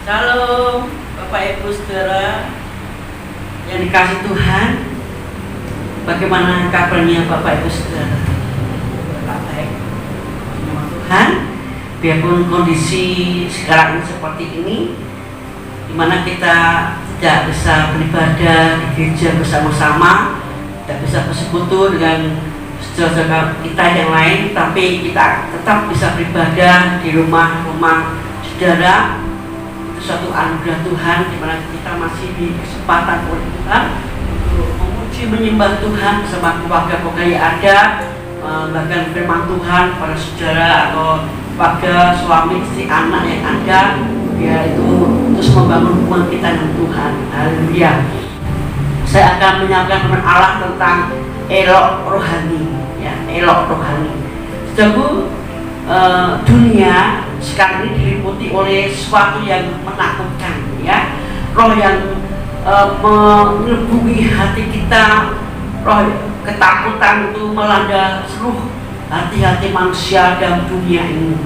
Shalom Bapak Ibu Saudara yang dikasih Tuhan. Bagaimana kabarnya Bapak Ibu Saudara? Baik, nama Tuhan. Biarpun kondisi sekarang ini seperti ini, dimana kita tidak bisa beribadah di gereja bersama-sama, tidak bisa bersekutu dengan saudara-saudara kita yang lain, tapi kita tetap bisa beribadah di rumah-rumah saudara. Suatu anugerah Tuhan di mana kita masih di kesempatan oleh Tuhan untuk memuji menyembah Tuhan bersama keluarga-keluarga yang ada, bahkan firman Tuhan pada saudara atau keluarga, suami, istri, anak yang ada, ya itu terus membangun hubungan kita dengan Tuhan. Haleluya. Saya akan menyampaikan firman Allah tentang elok rohani, ya, elok rohani. Saudaraku, dunia sekarang ini diliputi oleh sesuatu yang menakutkan, ya, roh yang mengelubungi hati kita, roh ketakutan itu melanda seluruh hati-hati manusia dalam dunia ini,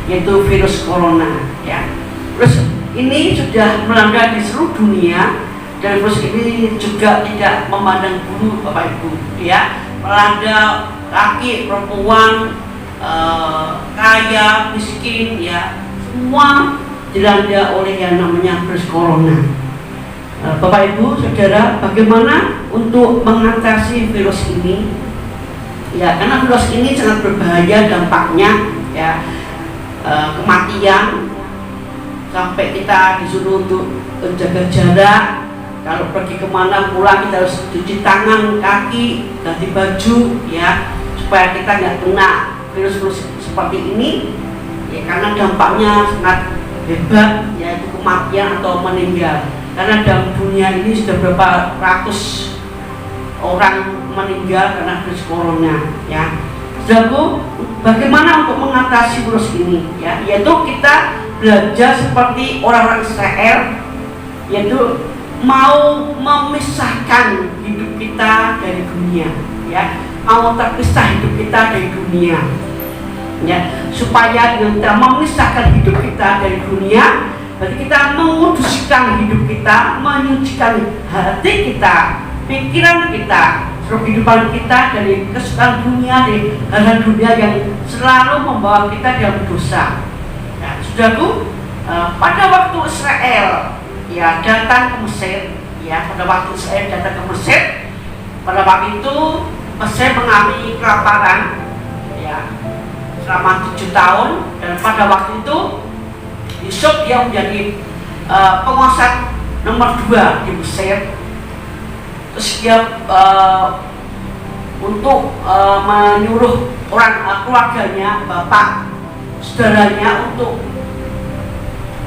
yaitu virus corona, ya. Terus ini sudah melanda di seluruh dunia, dan virus ini juga tidak memandang bulu, Bapak Ibu, ya, melanda laki, perempuan, kaya, miskin, ya, semua dilanda oleh yang namanya virus corona. Bapak Ibu Saudara, bagaimana untuk mengatasi virus ini? Ya, karena virus ini sangat berbahaya dampaknya, ya, kematian, sampai kita disuruh untuk menjaga jarak. Kalau pergi kemana pulang kita harus cuci tangan, kaki, ganti baju, ya, supaya kita nggak kena virus-virus seperti ini, ya, karena dampaknya sangat hebat, yaitu kematian atau meninggal. Karena dalam dunia ini sudah berapa ratus orang meninggal karena virus corona, ya. Saudaraku, bagaimana untuk mengatasi virus ini, ya, yaitu kita belajar seperti orang-orang Israel, yaitu mau memisahkan hidup kita dari dunia, ya, mau terpisah hidup kita dari dunia, ya, supaya kita memisahkan hidup kita dari dunia, berarti kita menguduskan hidup kita, menyucikan hati kita, pikiran kita, seluruh kehidupan kita dari kesukaan dunia, dari hal-hal dunia yang selalu membawa kita dalam dosa. Ya, saudaraku, pada waktu Israel, ya, datang ke Mesir, ya, pada waktu Israel datang ke Mesir, pada waktu itu Mesir mengalami kelaparan, ya, selama 7 tahun, dan pada waktu itu Yusuf dia menjadi penguasa nomor 2 di Mesir. Terus dia untuk menyuruh orang keluarganya, bapak, saudaranya untuk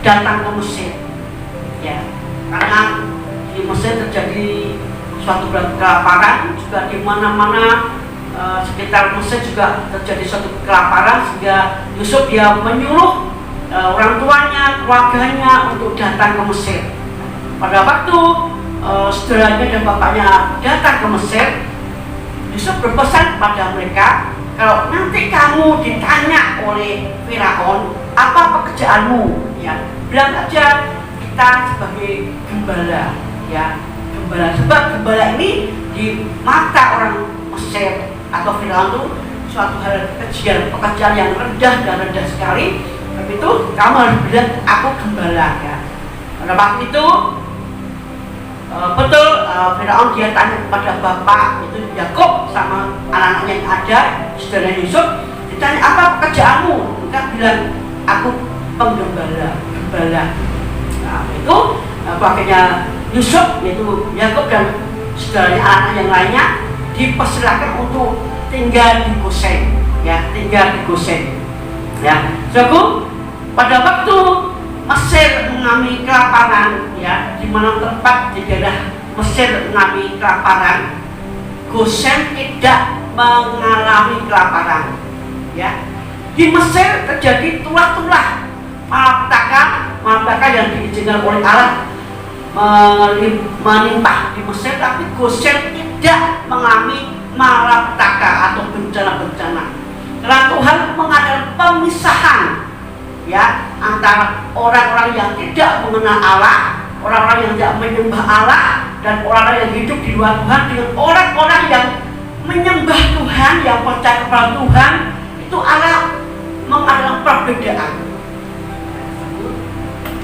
datang ke Mesir, ya, karena di Mesir terjadi suatu kelaparan, juga di mana-mana sekitar Mesir juga terjadi suatu kelaparan, sehingga Yusuf dia menyuruh orang tuanya, keluarganya untuk datang ke Mesir. Pada waktu saudaranya dan bapaknya datang ke Mesir, Yusuf berpesan pada mereka, kalau nanti kamu ditanya oleh Firaun apa pekerjaanmu, ya, bilang aja kita sebagai gembala, ya, gembala. Sebab gembala ini di mata orang Mesir atau Firaun itu suatu hal kecil, pekerjaan yang rendah dan rendah sekali. Tapi itu kamu harus bilang aku gembala, ya. Pada waktu itu betul Firaun dia tanya kepada bapak itu Yakub sama anak-anaknya yang ada, saudara Yusuf, ditanya apa pekerjaanmu? Mereka bilang aku penggembala, gembala. Nah, itu keluarganya Yusuf, yaitu Yakub dan saudaranya anak yang lainnya dipersilakan untuk tinggal di Gosen, ya, tinggal di Gosen, ya. Saudaraku, pada waktu Mesir mengalami kelaparan, ya, di mana tempat di daerah Mesir mengalami kelaparan, Gosen tidak mengalami kelaparan, ya. Di Mesir terjadi tulah-tulah malapetaka yang diizinkan oleh Allah menimpah di Mesir, tapi Gosen tidak mengalami malapetaka atau bencana-bencana. Karena Tuhan mengadakan pemisahan, ya, antara orang-orang yang tidak mengenal Allah, orang-orang yang tidak menyembah Allah, dan orang-orang yang hidup di luar Tuhan dengan orang-orang yang menyembah Tuhan, yang percaya kepada Tuhan. Itu Allah mengadakan perbedaan.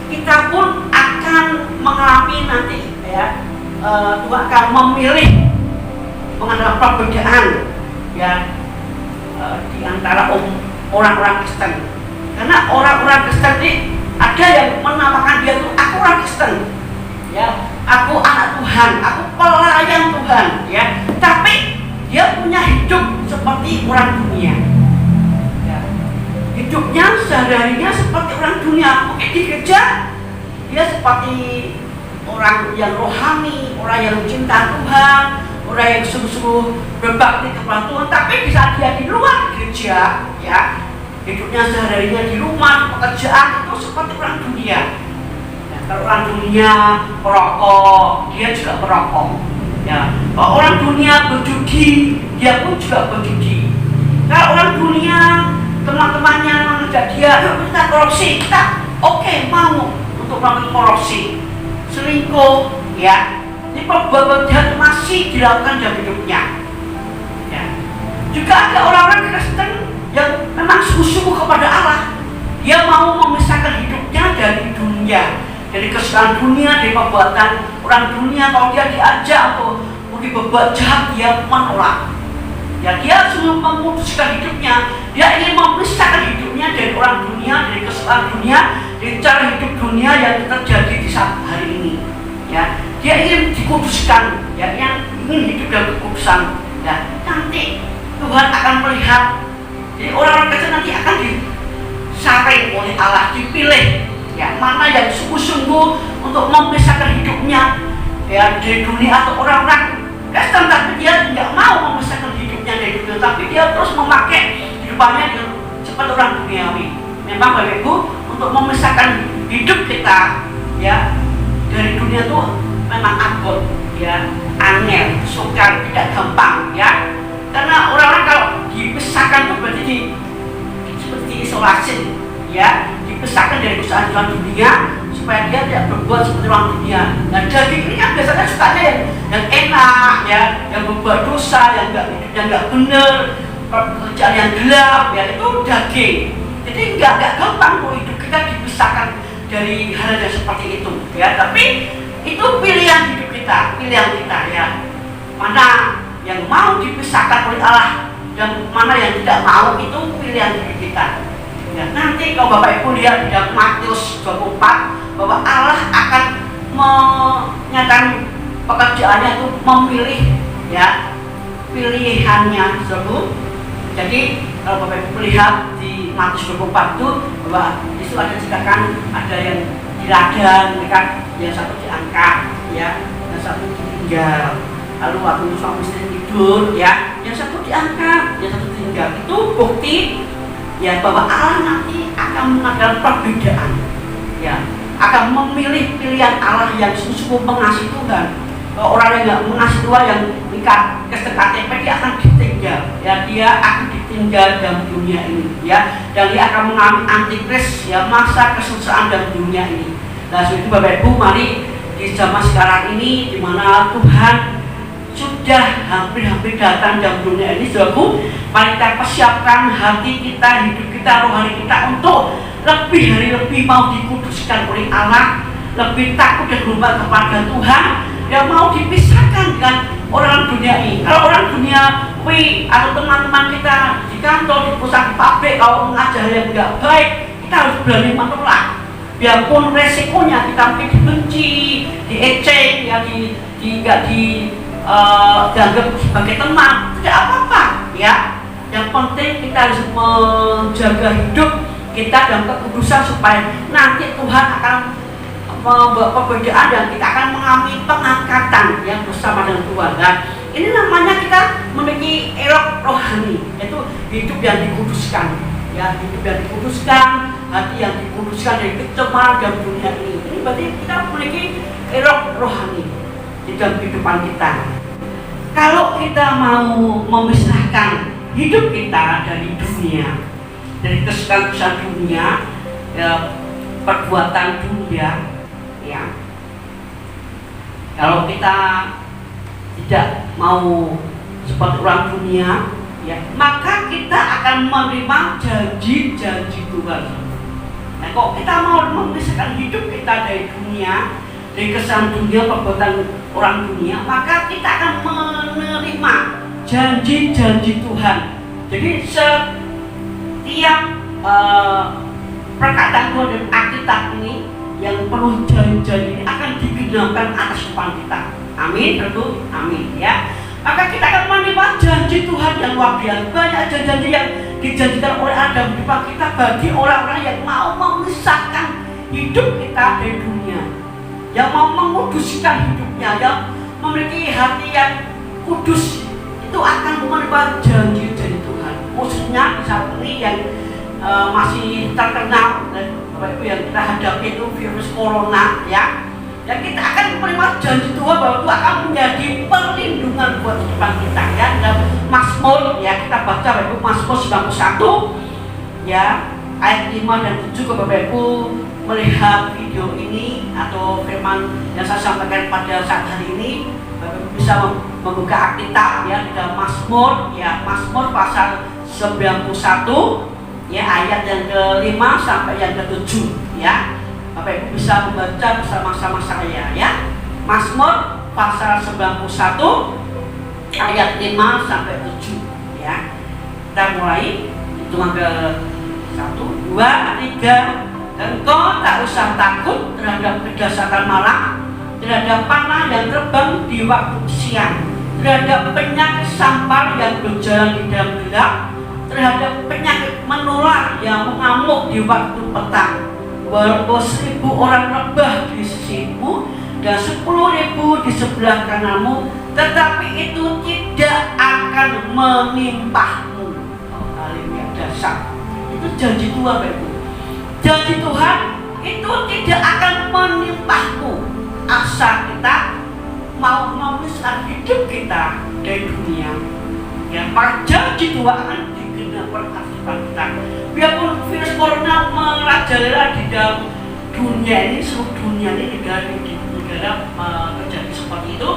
Kita pun akan mengalami nanti, ya, Tuhan akan memilih mengadakan perbedaan, ya, di antara orang-orang Kristen. Karena orang-orang Kristen ini ada yang menamakan dia tuh aku orang Kristen, ya, aku anak Tuhan, aku pelayan Tuhan, ya. Tapi dia punya hidup seperti orang dunia, ya. Hidupnya sehari-harinya seperti orang dunia. Mungkin di gereja dia seperti orang yang rohani, orang yang cinta Tuhan, orang yang sungguh-sungguh berbakti kepada Tuhan. Tapi di saat dia di luar gereja, ya, hidupnya sehari-harinya di rumah, pekerjaan, itu seperti orang dunia. Ya, kalau orang dunia merokok, dia juga merokok. Ya, kalau orang dunia berjudi, dia pun juga berjudi. Kalau orang dunia teman-temannya mengajak dia, kita korupsi, kita oke, mau untuk melakukan korupsi, selingkuh, ya. Ini perbuatan jahat masih dilakukan dalam hidupnya. Ya. Juga ada orang-orang Kristen yang memang sungguh-sungguh kepada Allah. Dia mau memisahkan hidupnya dari dunia, dari kesukaan dunia, dari perbuatan orang dunia. Kalau dia diajak atau mungkin berbuat jahat, dia menolak. Ya, dia sungguh memutuskan hidupnya. Dia ingin memisahkan hidupnya dari orang dunia, dari kesukaan dunia, dari cara hidup dunia yang terjadi di saat hari ini. Ya, dia ingin dikuduskan, ya, yang ingin hidup dalam kekudusan. Ya, nanti Tuhan akan melihat. Jadi orang-orang Kristen nanti akan disaring oleh Allah, dipilih, ya, mana yang sungguh-sungguh untuk memisahkan hidupnya, ya, dari dunia, atau orang-orang Kristen tapi dia tidak mau memisahkan hidupnya dari dunia, tapi dia terus memakai hidupannya seperti orang duniawi. Memang Bapak Ibu, untuk memisahkan hidup kita, ya, dari dunia itu memang abot, ya, angel, sukar, tidak gampang, ya. Karena orang-orang kalau dipisahkan itu berarti seperti isolasi, ya, dipisahkan dari usaha dunia supaya dia tidak berbuat seperti orang dunia. Nah, daging ini kan biasanya sukanya yang enak, ya, yang berbuat dosa, yang nggak benar, pekerjaan yang gelap, ya, itu daging. Jadi nggak gampang kalau hidup kita dipisahkan dari hal yang seperti itu, ya. Tapi itu pilihan hidup kita, pilihan kita, ya. Mana yang mau dipisahkan oleh Allah dan mana yang tidak mau, itu pilihan hidup kita. Ya, nanti kalau Bapak Ibu lihat di dalam Matius 24 bahwa Allah akan menyatakan pekerjaannya itu memilih, ya, pilihannya tersebut. Jadi kalau Bapak Ibu lihat di Matius 24 itu bahwa itu ada ceritakan ada yang di ladang, kan, yang satu diangkat, ya, yang satu ditinggal. Lalu waktu suami istri tidur, ya, yang satu diangkat, yang satu tinggal. Itu bukti, ya, bahwa Allah nanti akan mengadakan perbedaan, ya, akan memilih pilihan Allah yang sungguh mengasihi Tuhan. Kalau orang yang nggak mengasihi Tuhan, yang nikah Kristen KTP, dia akan ditinggal, ya, dia akan ditinggal dalam dunia ini, ya, dan dia akan mengalami antikris, ya, masa kesusahan dalam dunia ini. Nah, sebab itu Bapak Ibu, mari di zaman sekarang ini, di mana Tuhan sudah hampir-hampir datang dalam dunia ini, saudaraku, mari kita persiapkan hati kita, hidup kita, rohani kita untuk lebih hari lebih mau dikuduskan oleh Allah, lebih takut dan hormat kepada Tuhan, yang mau dipisahkan dengan orang dunia ini. Kalau orang dunia atau teman-teman kita di kantor, di perusahaan, di pabrik, kalau mengajar yang tidak baik, kita harus berani menolak. Biarpun resikonya kita mungkin dibenci, diejek, ya, dianggap sebagai teman, tidak apa-apa, ya. Yang penting kita harus menjaga hidup kita dalam kekudusan supaya nanti Tuhan akan membuat perbedaan dan kita akan mengalami pengangkatan yang bersama dengan Tuhan. Dan ini namanya kita memiliki elok rohani, yaitu hidup yang dikuduskan, ya, hidup yang dikuduskan, hati yang dikuduskan dari kecemaran dalam dunia ini. Ini berarti kita memiliki elok rohani di dalam kehidupan kita. Kalau kita mau memisahkan hidup kita dari dunia, dari kesukaan dunia, ya, perbuatan dunia, ya. Kalau kita tidak mau seperti orang dunia, ya, maka kita akan menerima janji-janji Tuhan. Nah, kok kita mau memisahkan hidup kita dari dunia, dari kesan dunia, perbuatan orang dunia, maka kita akan menerima janji-janji Tuhan. Jadi setiap perkataan Tuhan dan Alkitab ini yang penuh janji-janji ini akan digenapkan atas depan kita. Amin, tentu, amin, ya. Maka kita akan menerima janji Tuhan yang luar biasa. Banyak janji-janji yang dijanjikan oleh Allah di depan kita bagi orang-orang yang mau memisahkan hidup kita dari dunia, yang mau menguduskan hidupnya, yang memiliki hati yang kudus, itu akan menerima janji-janji Tuhan. Khususnya saat ini yang masih terkenal, Bapak Ibu, yang kita hadapi itu virus corona, ya. Dan kita akan menerima janji Tuhan bahwa Tuhan akan menjadi perlindungan buat kehidupan kita, ya. Dan Mazmur, ya, kita baca Bapak Ibu, Mazmur 91, ya, ayat 5 dan 7. Ke Bapak Ibu melihat video ini atau firman yang saya sampaikan pada saat hari ini, Bapak Ibu bisa membuka Alkitab, ya, di dalam Mazmur, ya, Mazmur pasal 91, ya, ayat yang ke-5 sampai yang ke-7, ya. Bapak Ibu bisa membaca bersama-sama saya, ya. Mazmur pasal 91 ayat 5 sampai 7, ya. Kita mulai hitungan ke 1, 2, 3. Engkau tak usah takut terhadap kedahsyatan malam, terhadap panah yang terbang di waktu siang, terhadap penyakit sampar yang berjalan di dalam gelap, terhadap penyakit menular yang mengamuk di waktu petang. Walaupun 1000 orang rebah di sisimu dan 10.000 di sebelah kananmu, tetapi itu tidak akan menimpahmu. Haleluya, dahsyat. Itu janji Tuhan, Bapak Ibu. Janji Tuhan itu tidak akan menimpahmu asal kita mau memisahkan hidup kita dari dunia. Ya, maka janji Tuhan akan digenapkan atas kita. Biarpun virus corona merajalela di dalam dunia ini, seluruh dunia ini, negara terjadi seperti itu,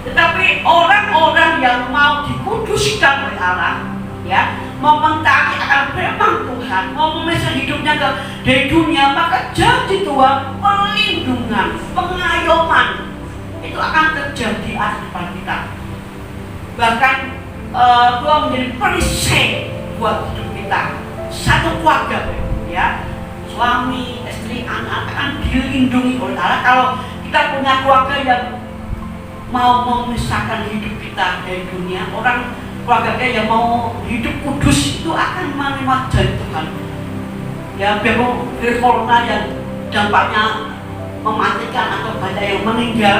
tetapi orang-orang yang mau dikuduskan oleh Allah, ya, mau mentaati akan firman Tuhan, mau memisahkan hidupnya dari dunia, maka janji Tuhan, perlindungan, pengayoman itu akan terjadi atas depan kita. Bahkan Tuhan menjadi perisai buat hidup kita. Satu keluarga, ya, suami, istri, anak akan dilindungi oleh Allah. Kalau kita punya keluarga yang mau memisahkan hidup kita dari dunia, orang keluarga yang mau hidup kudus itu akan menerima janji Tuhan. Ya, biarpun virus corona yang dampaknya mematikan atau banyak yang meninggal,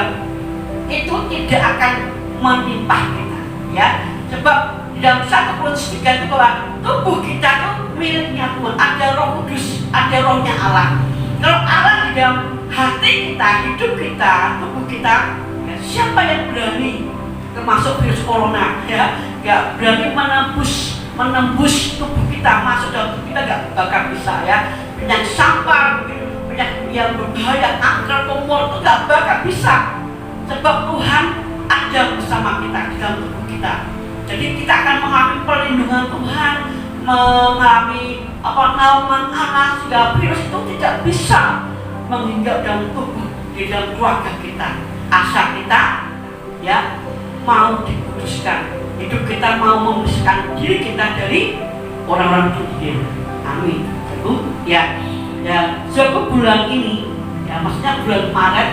itu tidak akan menimpa kita, ya. Sebab di dalam 1 Korintus 3 itu bahwa tubuh kita itu miliknya Tuhan, ada Roh Kudus, ada Rohnya Allah. Kalau Allah di dalam hati kita, hidup kita, tubuh kita, ya, siapa yang berani, termasuk virus corona, ya, gak berani menembus tubuh kita, masuk dalam tubuh kita, gak bakal bisa, ya. Penyakit sampar, penyakit yang berbahaya, kanker, tumor, itu gak bakal bisa. Sebab Tuhan ada bersama kita di dalam tubuh kita. Jadi kita akan mengalami perlindungan Tuhan, mengalami naungan Allah, sehingga virus itu tidak bisa menghingga dalam tubuh, di dalam keluarga kita. Asal kita, ya, mau dikuduskan, hidup kita mau memisahkan diri kita dari orang-orang dunia. Amin. Ya, sebab bulan ini, ya, maksudnya bulan Maret,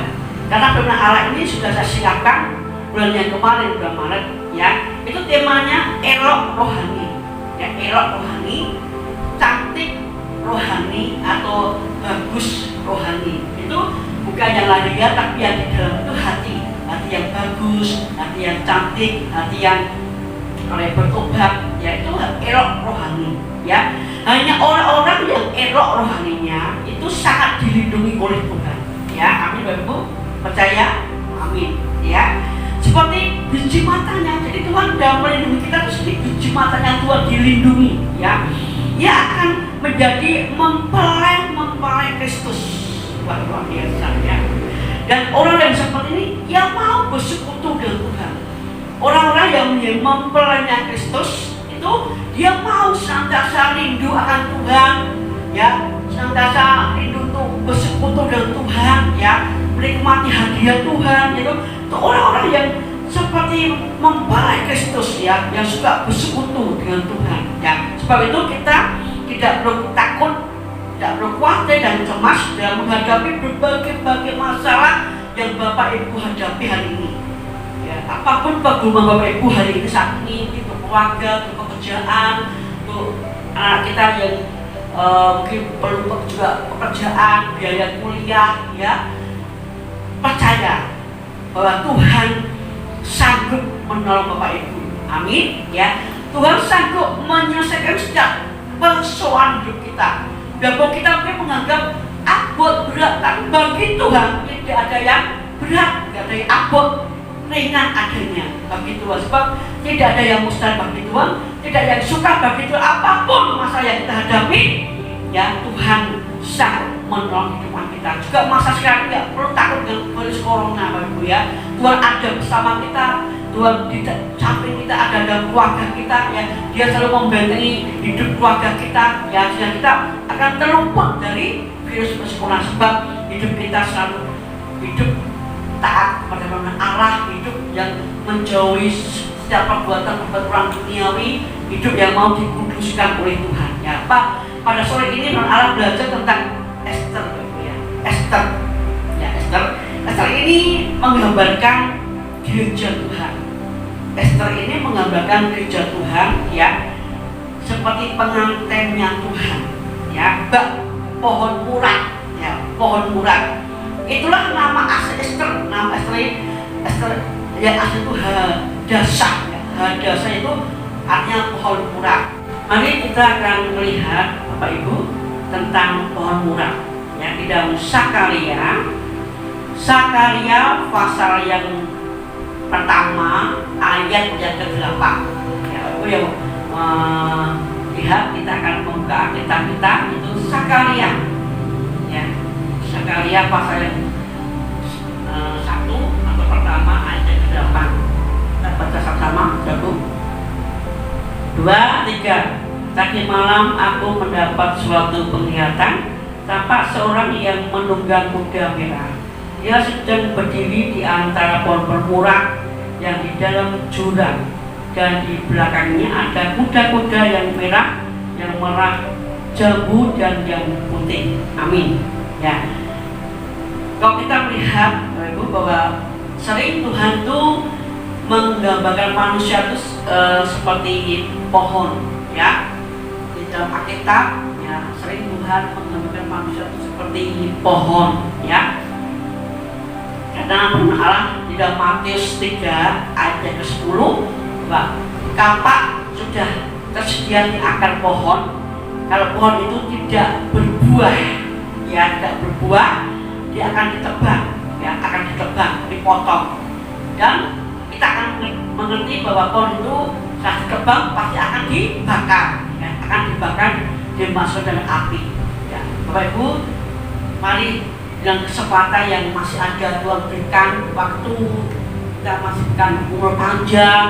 karena firman Allah ini sudah saya siapkan bulan yang kemarin, bulan Maret, ya, itu temanya elok rohani, ya, elok rohani, cantik rohani atau bagus rohani. Itu bukan yang lahiriah, tapi yang di dalam itu hati yang bagus, hati yang cantik, hati yang oleh bertobat, yaitu elok rohani. Ya, hanya orang-orang yang elok rohaninya itu sangat dilindungi oleh Tuhan. Ya, amin Bapak Ibu, percaya? Amin. Ya, seperti biji matanya. Jadi Tuhan dalam melindungi kita itu seperti biji matanya Tuhan dilindungi. Ya, dia akan menjadi mempelai Kristus. Luar biasa ya. Dan orang yang seperti ini, dia mau bersekutu dengan Tuhan. Orang-orang yang menjadi mempelainya Kristus itu dia mau senantiasa rindu akan Tuhan, ya, senantiasa rindu untuk bersekutu dengan Tuhan, ya, menikmati hadiah Tuhan. Itu orang-orang yang seperti mempelai Kristus, ya, yang suka bersekutu dengan Tuhan. Ya, sebab itu kita tidak perlu takut, tidak perlu khawatir dan cemas dalam menghadapi berbagai masalah yang Bapak Ibu hadapi hari ini. Ya, apapun pergumulan Bapak Ibu hari ini saat ini, untuk keluarga, untuk pekerjaan, untuk anak kita yang mungkin perlu juga pekerjaan, biaya kuliah, ya, percaya bahwa Tuhan sanggup menolong Bapak Ibu. Amin. Ya, Tuhan sanggup menyelesaikan setiap persoalan hidup kita. Dan kita mungkin menganggap abot berat, tapi bagi Tuhan tidak ada yang berat, tidak ada yang abot, ringan adanya bagi Tuhan. Sebab tidak ada yang mustahil bagi Tuhan, tidak ada yang suka bagi Tuhan. Apapun masalah yang kita hadapi, ya, Tuhan sanggup menolong hidup kita. Juga masa sekarang tidak perlu takut dengan virus corona, Bapak Ibu, ya. Tuhan ada bersama kita, Tuhan di samping kita, ada dalam keluarga kita, ya. Dia selalu membentengi hidup keluarga kita, ya, sehingga kita akan terluput dari virus corona. Sebab hidup kita selalu hidup taat kepada Allah, hidup yang menjauhi setiap perbuatan orang duniawi, hidup yang mau dikuduskan oleh Tuhan. Ya, Pak, pada sore ini Allah belajar tentang Esther, ya. Esther ini menggambarkan gereja Tuhan. Esther ini menggambarkan gereja Tuhan, ya, seperti pengantinnya Tuhan, ya, pohon murah, ya, pohon murah. Itulah nama asli Esther. Nama Esther yang asli itu Hadasa, ya. Hadasa itu artinya pohon murah. Mari kita akan melihat Bapak Ibu tentang pohon murah, ya, di dalam Sakaria pasal yang pertama ayat yang ke-8. Ya, Bapak Ibu yang lihat, kita akan membuka Alkitab kita, itu Sakaria, ya, Sakaria pasal yang 1 atau pertama ayat yang ke-8. Kita baca sama-sama. 1, 2, 3. Tadi malam aku mendapat suatu penglihatan, tampak seorang yang menunggang kuda merah. Dia sedang berdiri di antara pohon bermurah yang di dalam jurang, dan di belakangnya ada kuda-kuda yang merah, jambu, dan yang putih. Amin. Ya. Kalau kita melihat, Ibu, bahwa sering Tuhan itu menggambarkan manusia itu seperti pohon, ya. Di dalam Alkitab, ya, sering Tuhan menggambarkan manusia itu seperti pohon, ya. Karena Allah di dalam Matius 3 ayat ke-10, bahwa kapak sudah tersedia di akar pohon. Kalau pohon itu tidak berbuah, ya, tidak berbuah, dia akan ditebang, ya, dipotong. Dan kita akan mengerti bahwa pohon itu saat ditebang pasti akan dibakar, ya, dimasukkan dalam api. Ya, Bapak Ibu, mari dengan kesempatan yang masih ada, Tuhan berikan waktu, kita masih berikan umur panjang,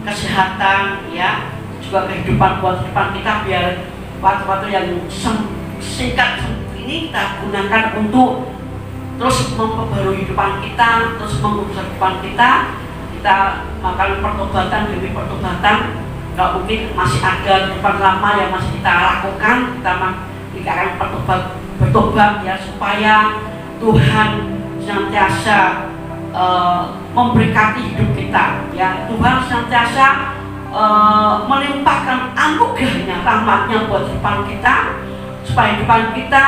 kesehatan, ya, juga kehidupan buat depan kita, biar waktu-waktu yang singkat ini kita gunakan untuk terus memperbarui kehidupan kita, terus mengurus kehidupan kita melakukan pertobatan demi pertobatan. Kalau mungkin masih ada kehidupan lama yang masih kita lakukan, kita akan bertobat, ya, supaya Tuhan senantiasa memberkati hidup kita, ya. Tuhan senantiasa melimpahkan anugerahnya, rahmatnya buat depan kita, supaya kehidupan kita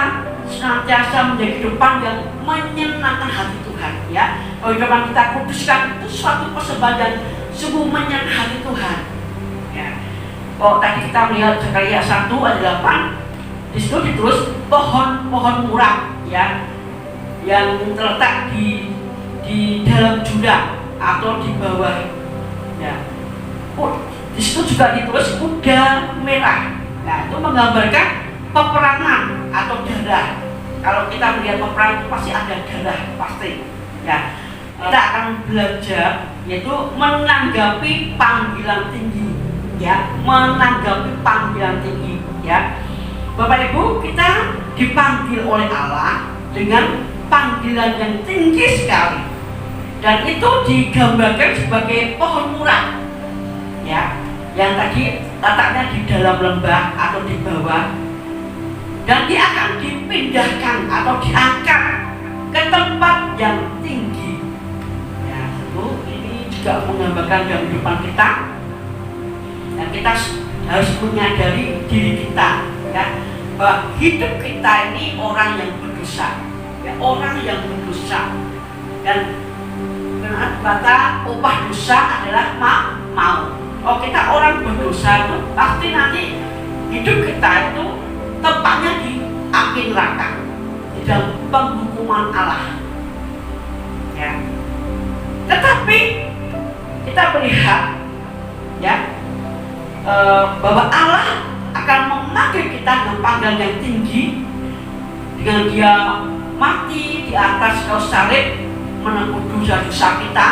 senantiasa menjadi kehidupan yang menyenangkan hati Tuhan, ya. Kalau kehidupan kita kuduskan, itu suatu persembahan yang sungguh menyenangkan hati Tuhan, ya. Oh, tadi kita melihat Zakaria 1 ayat 8, di situ ditulis pohon-pohon murah, ya, yang terletak di dalam jurang atau di bawah, ya. Di situ juga ditulis kuda merah. Nah, itu menggambarkan peperangan atau darah. Kalau kita melihat peperangan itu pasti ada darah, pasti, ya. Kita akan belajar yaitu menanggapi panggilan tinggi, ya, menanggapi panggilan tinggi, ya. Bapak Ibu, kita dipanggil oleh Allah dengan panggilan yang tinggi sekali, dan itu digambarkan sebagai pohon murah, ya, yang tadi letaknya di dalam lembah atau di bawah, dan dia akan dipindahkan atau diangkat ke tempat yang tinggi, ya. Itu ini juga menggambarkan dalam kehidupan kita, dan kita harus menyadari diri kita, ya, bahwa hidup kita ini orang yang berdosa, ya, orang yang berdosa, dan kata upah dosa adalah maut. Oh, kita orang berdosa itu pasti nanti hidup kita itu tempatnya di api neraka, di dalam penghukuman Allah, ya. Tetapi kita melihat, ya, bahwa Allah akan memanggil kita dengan panggilan yang tinggi, dengan dia mati di atas kayu salib menanggung dosa-dosa kita,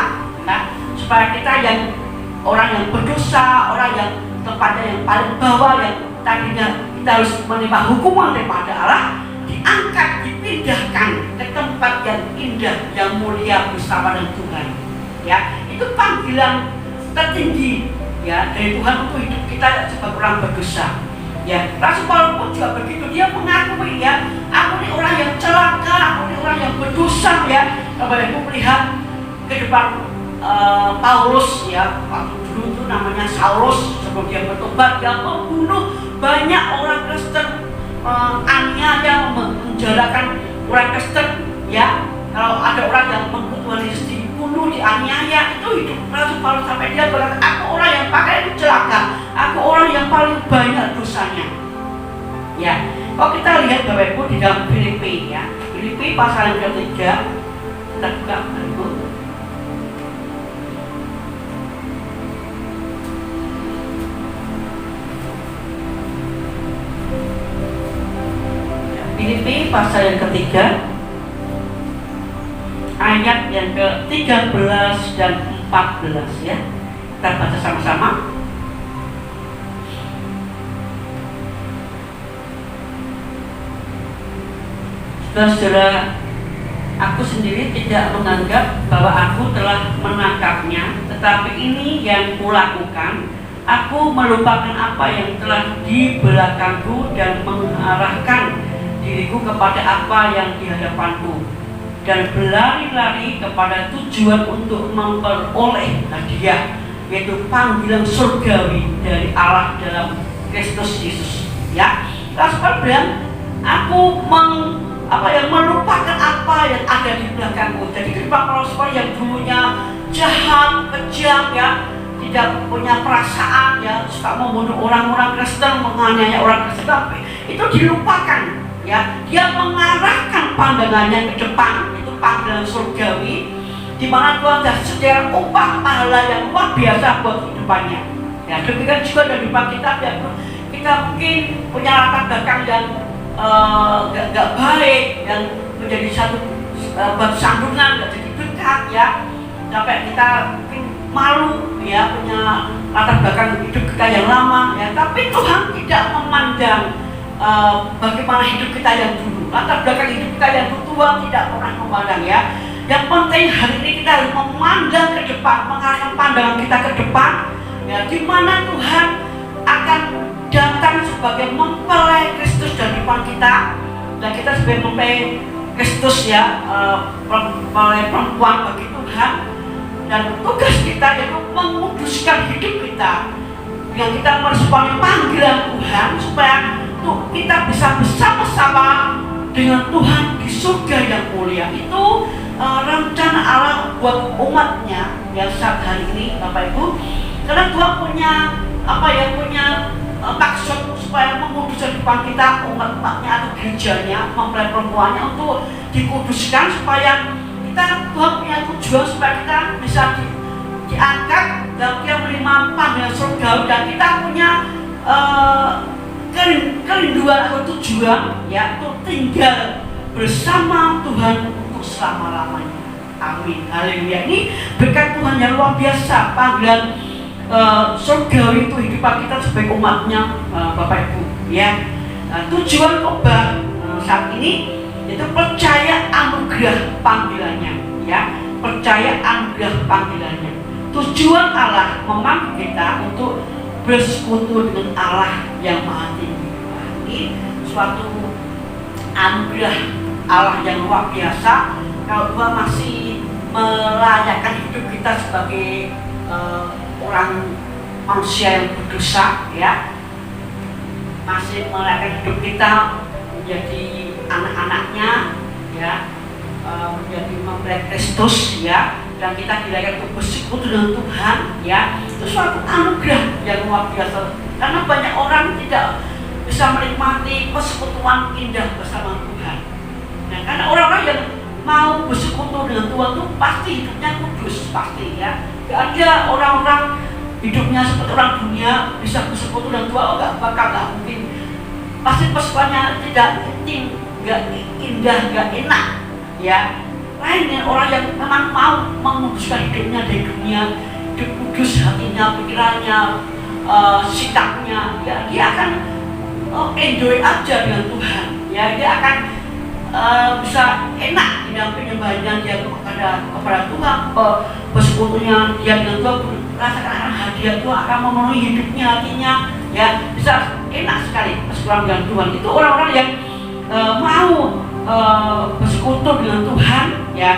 ya, supaya kita yang orang yang berdosa, orang yang tempatnya yang paling bawah, yang tadinya kita harus menerima hukuman daripada Allah, diangkat, dipindahkan ke tempat yang indah, yang mulia bersama dengan Tuhan, ya. Itu panggilan tertinggi, ya, dari Tuhan untuk hidup kita sebagai orang berdosa, ya. Rasul Paulus pun juga begitu, dia mengakui, ya, aku ini orang yang celaka, aku ini orang yang berdosa, ya. Kalau Ibu melihat kehidupan Paulus, ya, waktu dulu itu namanya Saulus, sebelum dia bertobat, dia membunuh banyak orang Kristen, aniaya, menjarakan orang Kristen, ya. Kalau ada orang yang mengaku Tuhan Yesus dibunuh, dianiaya, itu hidup Rasul Paulus sampai dia berkata, aku orang yang pakai itu celaka, aku orang yang paling banyak dosanya, ya. Kalau kita lihat Bapak Ibu di dalam Filipi, ya, Filipi pasal yang ketiga, kita buka Bapak Ibu. Filipi pasal yang ketiga ayat yang ke-13 dan 14, ya. Kita baca sama-sama. Saudara, aku sendiri tidak menganggap bahwa aku telah menangkapnya, tetapi ini yang kulakukan, aku melupakan apa yang telah di belakangku dan mengarahkan diriku kepada apa yang di hadapanku, dan berlari-lari kepada tujuan untuk memperoleh hadiah, yaitu panggilan surgawi dari Allah dalam Kristus Yesus, ya. Rasul bilang, aku melupakan apa yang ada di belakangku. Jadi kehidupan Rasul yang dulunya jahat, kejam, ya, tidak punya perasaan, ya, suka membunuh orang-orang Kristen, menganiaya orang Kristen, tapi itu dilupakan, ya. Dia mengarahkan pandangannya ke depan, itu panggilan surgawi, di mana Tuhan sudah sediakan upah pahala yang luar biasa buat kehidupannya, ya. Demikian juga dari kita, ya, kita mungkin punya latar belakang yang gak baik, yang menjadi satu batu sandungan, gak jadi dekat, ya, sampai kita mungkin malu, ya, punya latar belakang hidup kita yang lama, ya. Tapi Tuhan tidak memandang bagaimana hidup kita yang dulu, latar belakang hidup kita yang dulu, Tuhan tidak pernah memandang, ya. Yang penting hari ini kita harus memandang ke depan, mengarahkan pandangan kita ke depan, ya, di mana Tuhan akan datang sebagai mempelai Kristus dari depan kita, dan kita sebagai mempelai Kristus, ya, mempelai perempuan bagi Tuhan, dan tugas kita yaitu menguduskan hidup kita, yang kita meresponi panggilan Tuhan supaya untuk kita bisa bersama-sama dengan Tuhan di surga yang mulia. Itu rencana Allah buat umatnya yang saat hari ini, Bapak Ibu. Karena Tuhan punya maksud supaya menguduskan depan kita, umat-umatnya atau gerejanya, mempelai perempuannya untuk dikuduskan, supaya kita, Tuhan punya tujuan supaya kita bisa diangkat dan kita menerima panggilan surgawi, dan kita punya kerinduan atau tujuan ya untuk tinggal bersama Tuhan untuk selama-lamanya. Amin, haleluya. Ini berkat Tuhan yang luar biasa, panggilan surgawi itu hidupan kita sebagai umatnya, Bapak Ibu ya. Tujuan khotbah saat ini itu percaya anugerah panggilannya ya, percaya anugerah panggilannya. Tujuan Allah memanggil kita untuk bersekutu dengan Allah yang Maha Tinggi. Ini suatu anugerah Allah yang luar biasa. Kalau Tuhan masih melayakkan hidup kita sebagai orang manusia yang berdosa ya, masih melayakkan hidup kita menjadi anak-anaknya ya, menjadi mempelai Kristus ya, dan kita dilayakkan untuk bersekutu dengan Tuhan ya, itu suatu anugerah yang luar biasa. Karena banyak orang tidak bisa menikmati persekutuan indah bersama Tuhan. Nah, karena orang-orang yang mau bersekutu dengan Tuhan itu pasti hidupnya kudus, pasti ya. Gak ada orang-orang hidupnya seperti orang dunia bisa bersekutu dengan Tuhan, gak mungkin. Pasti persekutuannya tidak intim, gak indah, gak enak ya. Lainnya orang yang memang mau menguduskan hidupnya dari dunia, hidup kudus hatinya, pikirannya, sikapnya ya, dia akan enjoy aja dengan Tuhan ya, dia akan bisa enak di dalam penyembahannya dia kepada Tuhan, bersekutunya dia dengan Tuhan, rasakan hadiah Tuhan akan memenuhi hidupnya, hatinya ya, bisa enak sekali bersekutu dengan Tuhan. Itu orang-orang yang mau bersekutu dengan Tuhan ya,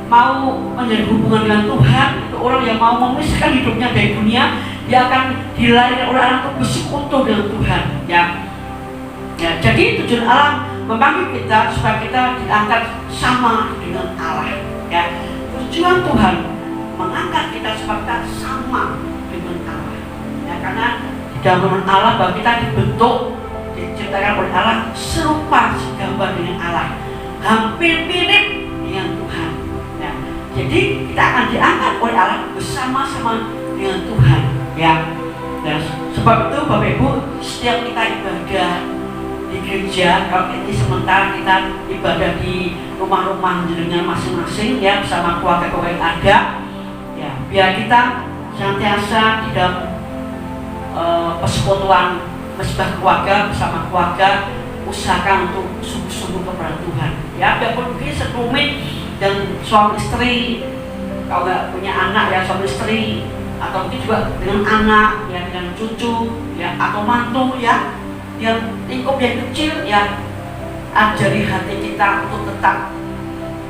mau menjadi hubungan dengan Tuhan. Itu orang yang mau memisahkan hidupnya dari dunia, dia akan dilayani oleh orang untuk bersekutu dengan Tuhan ya. Ya, jadi tujuan Allah memanggil kita supaya kita diangkat sama dengan Allah ya. Tujuan Tuhan mengangkat kita supaya kita sama dengan Allah ya, karena di dalam Allah bahwa kita dibentuk, diciptakan oleh Allah serupa segambar dengan Allah, hampir mirip dengan Tuhan ya. Jadi kita akan diangkat oleh Allah bersama-sama dengan Tuhan ya. Dan sebab itu Bapak Ibu, setiap kita ibadah di gereja, kalau ini sementara kita ibadah di rumah-rumah jenengan masing-masing ya, bersama keluarga yang ada ya, biar kita senantiasa di dalam persekutuan mesbah keluarga bersama keluarga, usahakan untuk sungguh-sungguh kepada Tuhan ya. Biarpun mungkin sekelumit dan suami istri, kalau nggak punya anak ya suami istri, atau mungkin juga dengan anak ya, dengan cucu ya, atau mantu ya, yang lingkup yang kecil ya, ajari hati kita untuk tetap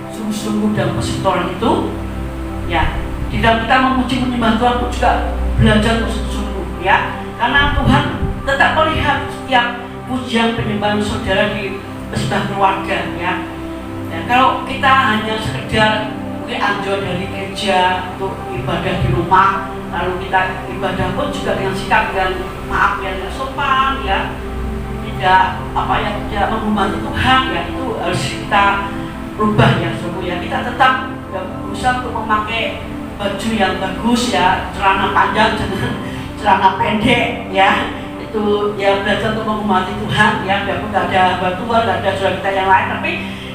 sungguh-sungguh dalam persekutuan itu ya. Di dalam kita memuji menyembah Tuhan pun juga belajar untuk sungguh ya, karena Tuhan tetap melihat setiap pujian penyembahan saudara di mesbah keluarga ya. Dan kalau kita hanya sekedar mungkin anjur dari gereja untuk ibadah di rumah, lalu kita ibadah pun juga dengan sikap dan maaf yang tidak sopan ya, tidak tidak menghormati Tuhan ya, itu harus kita rubah ya sungguh ya. Kita tetap berusaha untuk memakai baju yang bagus ya, celana panjang jangan celana pendek ya, itu ya belajar untuk menghormati Tuhan ya. Biarpun tidak ada bantuan, tidak ada saudara kita yang lain, tapi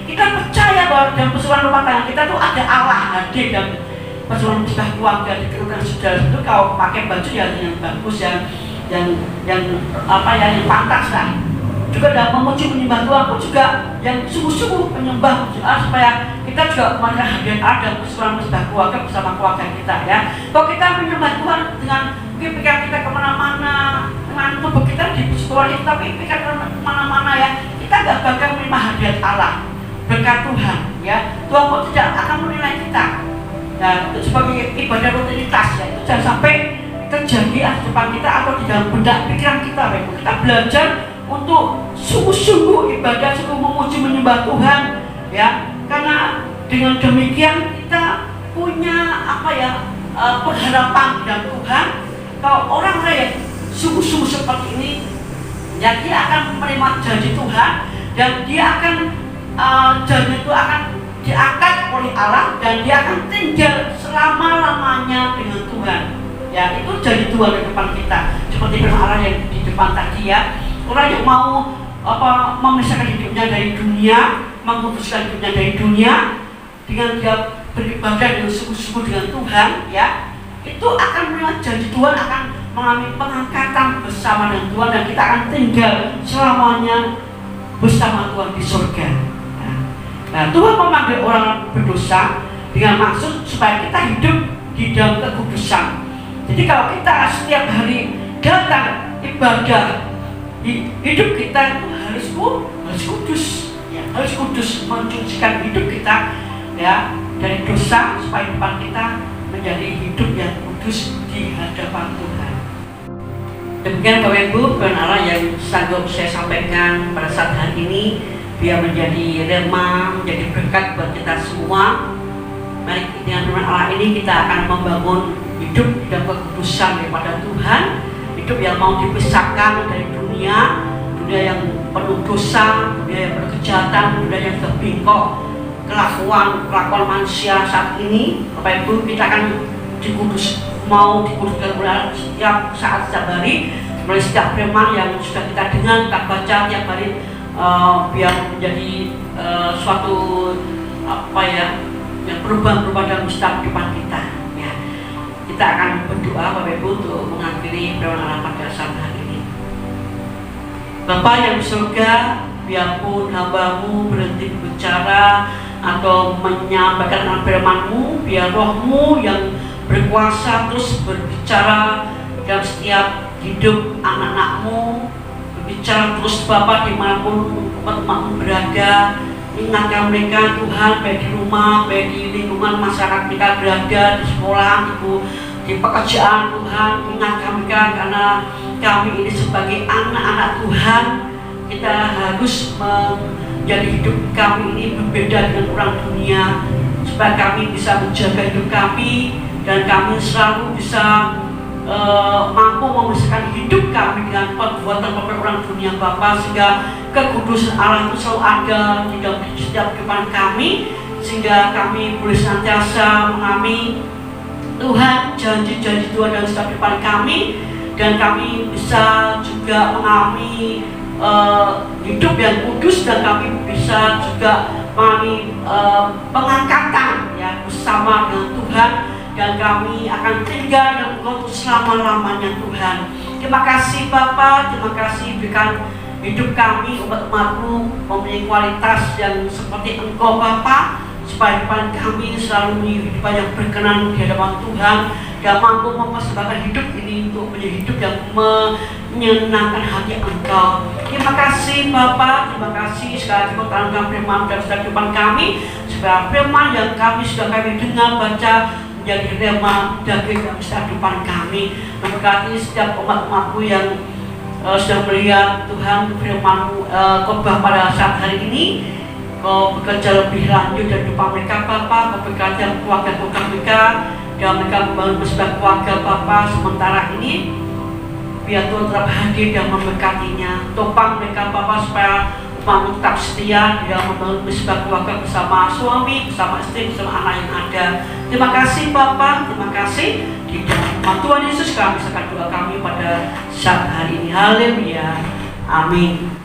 kita percaya bahwa dalam persekutuan rumah tangga kita tuh ada Allah hadir dalam persekutuan mesbah keluarga. Di kerukunan saudara itu kalau pakai baju yang bagus yang pantas lah. Juga dalam memuji menyembah Tuhan pun juga yang sungguh-sungguh menyembah supaya kita juga melihat hadir ada persekutuan mesbah keluarga bersama keluarga kita ya. Kalau kita menyembah Tuhan dengan mungkin pikiran kita kemana-mana, dengan tubuh kita di persekutuan itu, tapi pikiran kemana-mana ya, kita gak bakal menerima hadirat Allah, berkat Tuhan ya. Tuhan pun tidak akan menilai kita ya, itu sebagai ibadah rutinitas ya. Itu jangan sampai terjadi di depan kita atau di dalam benak pikiran kita. Kita belajar untuk sungguh-sungguh ibadah, sungguh memuji menyembah Tuhan, ya. Karena dengan demikian kita punya pengharapan dalam Tuhan. Kalau orang-orang yang sungguh-sungguh seperti ini, ya dia akan menerima janji Tuhan, dan dia akan janji itu akan diangkat oleh Allah, dan dia akan tinggal selama-lamanya dengan Tuhan. Ya, itu janji Tuhan di depan kita. Seperti firman Allah yang di depan tadi, ya. Orang yang mau memisahkan hidupnya dari dunia, menguduskan hidupnya dari dunia, dengan dia beribadah dengan sungguh-sungguh dengan Tuhan, ya, itu akan melihat janji Tuhan, akan mengalami pengangkatan bersama dengan Tuhan, dan kita akan tinggal selamanya bersama Tuhan di surga. Nah, Tuhan memanggil orang berdosa dengan maksud supaya kita hidup di dalam kekudusan. Jadi kalau kita setiap hari datang ibadah, hidup kita itu harus kudus, ya, harus kudus, mencucikan hidup kita, ya, dari dosa, supaya depan kita menjadi hidup yang kudus di hadapan Tuhan. Demikian Bapak Ibu, firman Allah yang sanggup saya sampaikan pada saat hari ini, biar menjadi rema, menjadi berkat buat kita semua. Mari dengan firman Allah ini kita akan membangun hidup dalam kekudusan daripada Tuhan, hidup yang mau dipisahkan dari dunia yang penuh dosa, dunia yang penuh kejahatan, dunia yang terbengkok kelakuan manusia saat ini. Bapak Ibu, kita akan mau dikuduskan oleh setiap saat, setiap hari, mulai setiap firman yang sudah kita dengar, kita baca tiap hari, biar menjadi suatu yang perubahan dalam setiap kehidupan kita, ya. Kita akan berdoa Bapak Ibu untuk mengakhiri firman Allah pada saat hari ini. Bapa yang di surga, biarpun hamba-Mu berhenti berbicara atau menyampaikan firman-Mu, biar Roh-Mu yang berkuasa terus berbicara dalam setiap hidup anak-anak-Mu, berbicara terus Bapa dimanapun umat-umat-Mu berada. Ingatkan mereka Tuhan, baik di rumah, baik di lingkungan masyarakat mereka berada, di sekolah, di pekerjaan Tuhan. Ingatkan mereka, karena kami ini sebagai anak-anak Tuhan, kita harus menjadi hidup kami ini berbeda dengan orang dunia, supaya kami bisa menjaga hidup kami, dan kami selalu bisa mampu memisahkan hidup kami dengan perbuatan orang dunia Bapa, sehingga kekudusan Allah itu selalu ada di dalam setiap kehidupan kami, sehingga kami boleh senantiasa mengalami Tuhan, janji-janji Tuhan dalam setiap kehidupan kami, dan kami bisa juga mengalami hidup yang kudus, dan kami bisa juga mengalami pengangkatan, ya, bersama dengan Tuhan, dan kami akan tinggal dengan Engkau selama-lamanya Tuhan. Terima kasih Bapa, terima kasih berikan hidup kami umat-umat-Mu mempunyai kualitas yang seperti Engkau Bapa, supaya depan kami selalu hidup yang berkenan di hadapan Tuhan, dan mampu mempersembahkan hidup ini untuk menjadi hidup yang menyenangkan hati Engkau. Terima kasih Bapa, terima kasih sekali lagi Kau tanamkan firman dalam setiap kehidupan kami, supaya firman yang sudah kami dengar, baca, menjadi rema daging dalam setiap kehidupan kami. Memberkati setiap umat-umat-Mu yang sudah melihat Tuhan firman-Mu khotbah pada saat hari ini. Kau bekerja lebih lanjut dari depan mereka Bapa, Kau bekerja keluarga-keluarga mereka, dan mereka membangun sebuah keluarga Bapa sementara ini. Biar Tuhan tetap hadir dan memberkatinya. Topang mereka Bapa supaya umat tetap setia dalam membangun sebuah keluarga bersama suami, bersama istri, bersama anak yang ada. Terima kasih Bapa, terima kasih. Di dalam nama Tuhan Yesus kami serahkan doa kami pada saat hari ini. Haleluya. Amin.